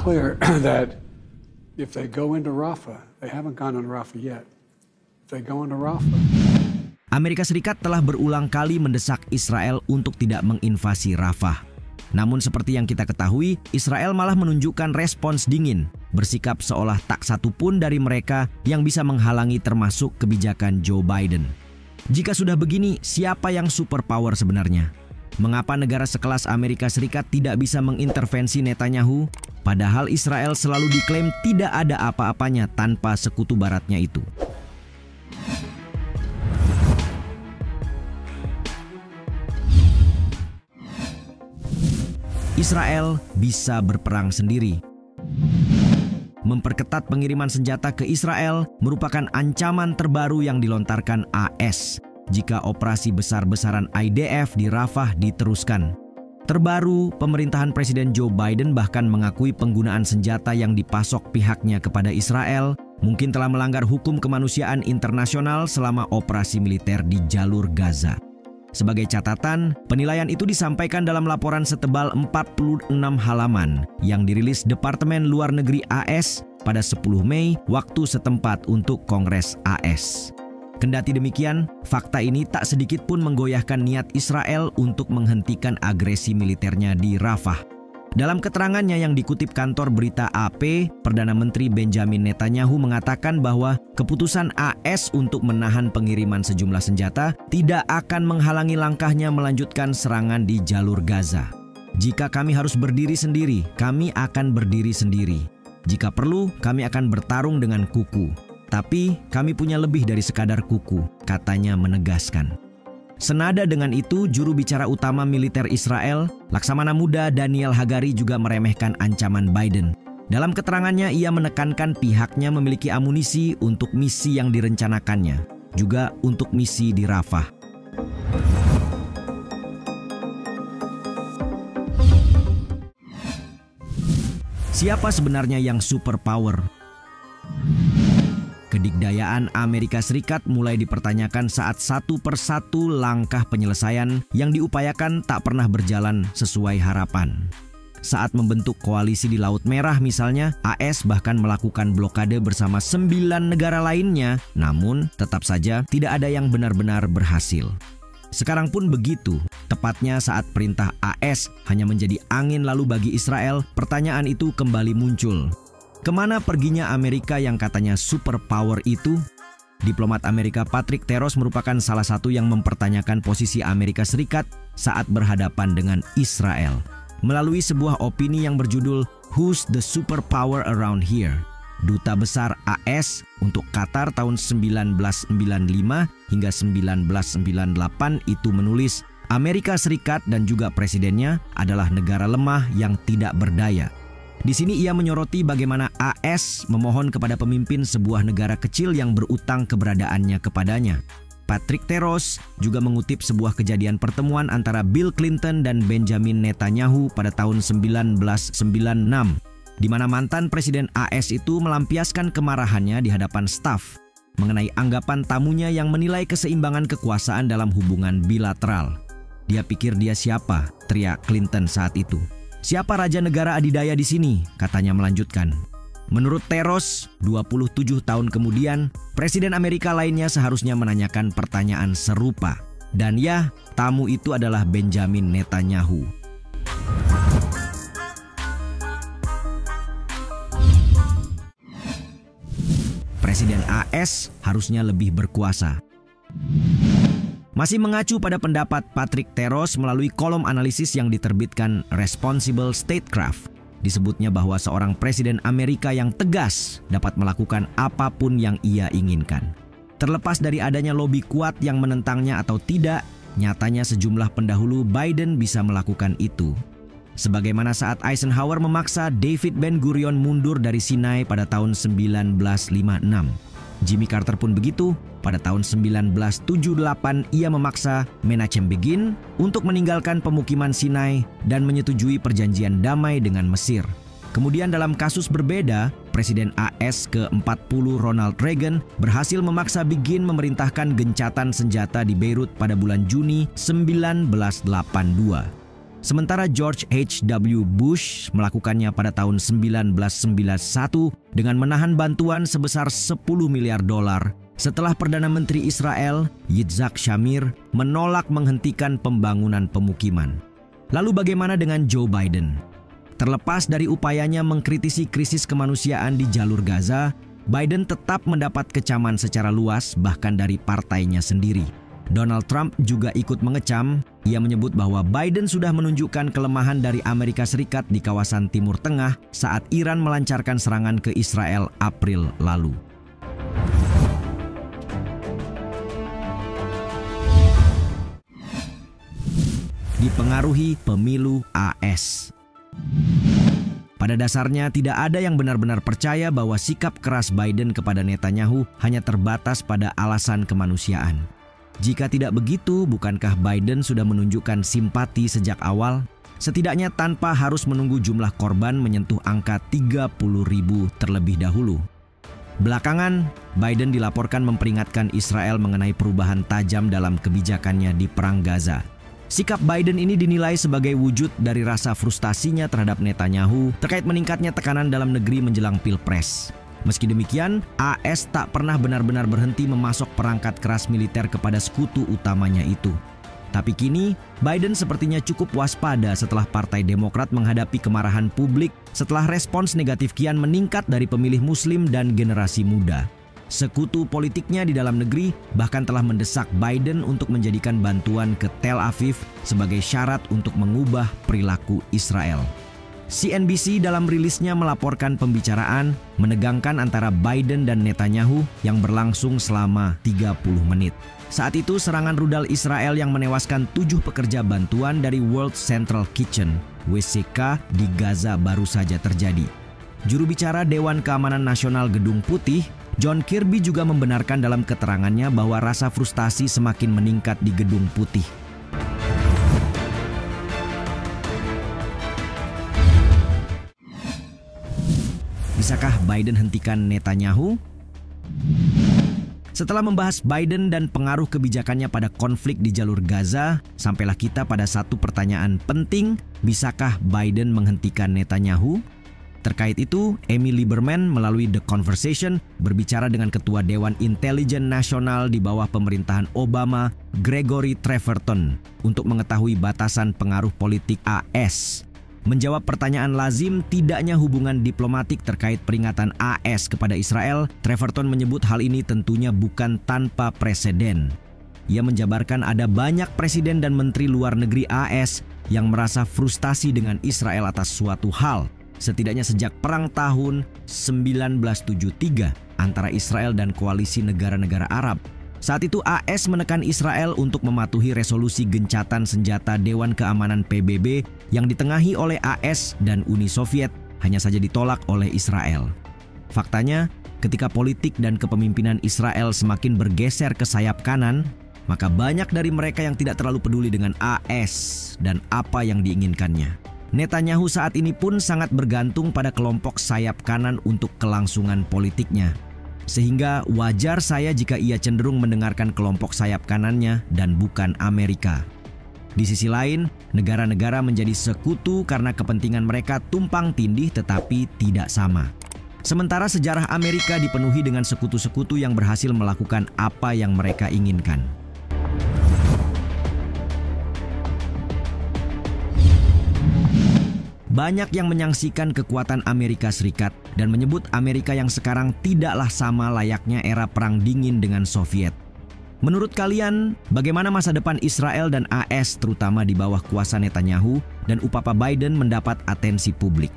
clear that if they go into Rafah, they haven't gone into Rafah yet. If they go into Rafah. Amerika Serikat telah berulang kali mendesak Israel untuk tidak menginvasi Rafah. Namun seperti yang kita ketahui, Israel malah menunjukkan respons dingin, bersikap seolah tak satu pun dari mereka yang bisa menghalangi termasuk kebijakan Joe Biden. Jika sudah begini, siapa yang superpower sebenarnya? Mengapa negara sekelas Amerika Serikat tidak bisa mengintervensi Netanyahu? Padahal Israel selalu diklaim tidak ada apa-apanya tanpa sekutu baratnya itu. Israel bisa berperang sendiri. Memperketat pengiriman senjata ke Israel merupakan ancaman terbaru yang dilontarkan AS jika operasi besar-besaran IDF di Rafah diteruskan. Terbaru, pemerintahan Presiden Joe Biden bahkan mengakui penggunaan senjata yang dipasok pihaknya kepada Israel mungkin telah melanggar hukum kemanusiaan internasional selama operasi militer di jalur Gaza. Sebagai catatan, penilaian itu disampaikan dalam laporan setebal 46 halaman yang dirilis Departemen Luar Negeri AS pada 10 Mei waktu setempat untuk Kongres AS. Kendati demikian, fakta ini tak sedikit pun menggoyahkan niat Israel untuk menghentikan agresi militernya di Rafah. Dalam keterangannya yang dikutip kantor berita AP, Perdana Menteri Benjamin Netanyahu mengatakan bahwa keputusan AS untuk menahan pengiriman sejumlah senjata tidak akan menghalangi langkahnya melanjutkan serangan di jalur Gaza. Jika kami harus berdiri sendiri, kami akan berdiri sendiri. Jika perlu, kami akan bertarung dengan kuku. Tapi kami punya lebih dari sekadar kuku, katanya menegaskan. Senada dengan itu, juru bicara utama militer Israel, Laksamana Muda Daniel Hagari juga meremehkan ancaman Biden. Dalam keterangannya, ia menekankan pihaknya memiliki amunisi untuk misi yang direncanakannya, juga untuk misi di Rafah. Siapa sebenarnya yang superpower? Kedikdayaan Amerika Serikat mulai dipertanyakan saat satu persatu langkah penyelesaian yang diupayakan tak pernah berjalan sesuai harapan. Saat membentuk koalisi di Laut Merah misalnya, AS bahkan melakukan blokade bersama 9 negara lainnya, namun tetap saja tidak ada yang benar-benar berhasil. Sekarang pun begitu, tepatnya saat perintah AS hanya menjadi angin lalu bagi Israel, pertanyaan itu kembali muncul. Kemana perginya Amerika yang katanya superpower itu? Diplomat Amerika Patrick Terros merupakan salah satu yang mempertanyakan posisi Amerika Serikat saat berhadapan dengan Israel. Melalui sebuah opini yang berjudul Who's the Superpower Around Here? Duta Besar AS untuk Qatar tahun 1995 hingga 1998 itu menulis, Amerika Serikat dan juga presidennya adalah negara lemah yang tidak berdaya. Di sini ia menyoroti bagaimana AS memohon kepada pemimpin sebuah negara kecil yang berutang keberadaannya kepadanya. Patrick Terros juga mengutip sebuah kejadian pertemuan antara Bill Clinton dan Benjamin Netanyahu pada tahun 1996, di mana mantan presiden AS itu melampiaskan kemarahannya di hadapan staf mengenai anggapan tamunya yang menilai keseimbangan kekuasaan dalam hubungan bilateral. Dia pikir dia siapa? Teriak Clinton saat itu. Siapa raja negara adidaya di sini? Katanya melanjutkan. Menurut Terros, 27 tahun kemudian, Presiden Amerika lainnya seharusnya menanyakan pertanyaan serupa. Dan ya, tamu itu adalah Benjamin Netanyahu. Presiden AS harusnya lebih berkuasa. Masih mengacu pada pendapat Patrick Terros melalui kolom analisis yang diterbitkan Responsible Statecraft, disebutnya bahwa seorang presiden Amerika yang tegas dapat melakukan apapun yang ia inginkan. Terlepas dari adanya lobi kuat yang menentangnya atau tidak, nyatanya sejumlah pendahulu Biden bisa melakukan itu. Sebagaimana saat Eisenhower memaksa David Ben-Gurion mundur dari Sinai pada tahun 1956. Jimmy Carter pun begitu. Pada tahun 1978 ia memaksa Menachem Begin untuk meninggalkan pemukiman Sinai dan menyetujui perjanjian damai dengan Mesir. Kemudian dalam kasus berbeda, Presiden AS ke-40 Ronald Reagan berhasil memaksa Begin memerintahkan gencatan senjata di Beirut pada bulan Juni 1982. Sementara George H.W. Bush melakukannya pada tahun 1991 dengan menahan bantuan sebesar $10 miliar setelah Perdana Menteri Israel Yitzhak Shamir menolak menghentikan pembangunan pemukiman. Lalu bagaimana dengan Joe Biden? Terlepas dari upayanya mengkritisi krisis kemanusiaan di jalur Gaza, Biden tetap mendapat kecaman secara luas bahkan dari partainya sendiri. Donald Trump juga ikut mengecam. Ia menyebut bahwa Biden sudah menunjukkan kelemahan dari Amerika Serikat di kawasan Timur Tengah saat Iran melancarkan serangan ke Israel April lalu. Dipengaruhi pemilu AS. Pada dasarnya tidak ada yang benar-benar percaya bahwa sikap keras Biden kepada Netanyahu hanya terbatas pada alasan kemanusiaan. Jika tidak begitu, bukankah Biden sudah menunjukkan simpati sejak awal? Setidaknya tanpa harus menunggu jumlah korban menyentuh angka 30.000 terlebih dahulu. Belakangan, Biden dilaporkan memperingatkan Israel mengenai perubahan tajam dalam kebijakannya di Perang Gaza. Sikap Biden ini dinilai sebagai wujud dari rasa frustasinya terhadap Netanyahu terkait meningkatnya tekanan dalam negeri menjelang Pilpres. Meski demikian, AS tak pernah benar-benar berhenti memasok perangkat keras militer kepada sekutu utamanya itu. Tapi kini, Biden sepertinya cukup waspada setelah Partai Demokrat menghadapi kemarahan publik setelah respons negatif kian meningkat dari pemilih Muslim dan generasi muda. Sekutu politiknya di dalam negeri bahkan telah mendesak Biden untuk menjadikan bantuan ke Tel Aviv sebagai syarat untuk mengubah perilaku Israel. CNBC dalam rilisnya melaporkan pembicaraan menegangkan antara Biden dan Netanyahu yang berlangsung selama 30 menit. Saat itu serangan rudal Israel yang menewaskan 7 pekerja bantuan dari World Central Kitchen (WCK) di Gaza baru saja terjadi. Juru bicara Dewan Keamanan Nasional Gedung Putih, John Kirby juga membenarkan dalam keterangannya bahwa rasa frustasi semakin meningkat di Gedung Putih. Bisakah Biden hentikan Netanyahu? Setelah membahas Biden dan pengaruh kebijakannya pada konflik di jalur Gaza, sampailah kita pada satu pertanyaan penting, bisakah Biden menghentikan Netanyahu? Terkait itu, Amy Lieberman melalui The Conversation berbicara dengan Ketua Dewan Intelijen Nasional di bawah pemerintahan Obama, Gregory Treverton, untuk mengetahui batasan pengaruh politik AS. Menjawab pertanyaan lazim tidaknya hubungan diplomatik terkait peringatan AS kepada Israel, Treverton menyebut hal ini tentunya bukan tanpa preseden. Ia menjabarkan ada banyak presiden dan menteri luar negeri AS yang merasa frustasi dengan Israel atas suatu hal, setidaknya sejak Perang Tahun 1973 antara Israel dan koalisi negara-negara Arab. Saat itu AS menekan Israel untuk mematuhi resolusi gencatan senjata Dewan Keamanan PBB yang ditengahi oleh AS dan Uni Soviet, hanya saja ditolak oleh Israel. Faktanya, ketika politik dan kepemimpinan Israel semakin bergeser ke sayap kanan, maka banyak dari mereka yang tidak terlalu peduli dengan AS dan apa yang diinginkannya. Netanyahu saat ini pun sangat bergantung pada kelompok sayap kanan untuk kelangsungan politiknya. Sehingga wajar saya jika ia cenderung mendengarkan kelompok sayap kanannya dan bukan Amerika. Di sisi lain, negara-negara menjadi sekutu karena kepentingan mereka tumpang tindih tetapi tidak sama. Sementara sejarah Amerika dipenuhi dengan sekutu-sekutu yang berhasil melakukan apa yang mereka inginkan. Banyak yang menyaksikan kekuatan Amerika Serikat dan menyebut Amerika yang sekarang tidaklah sama layaknya era Perang Dingin dengan Soviet. Menurut kalian, bagaimana masa depan Israel dan AS terutama di bawah kuasa Netanyahu dan upapa Biden mendapat atensi publik?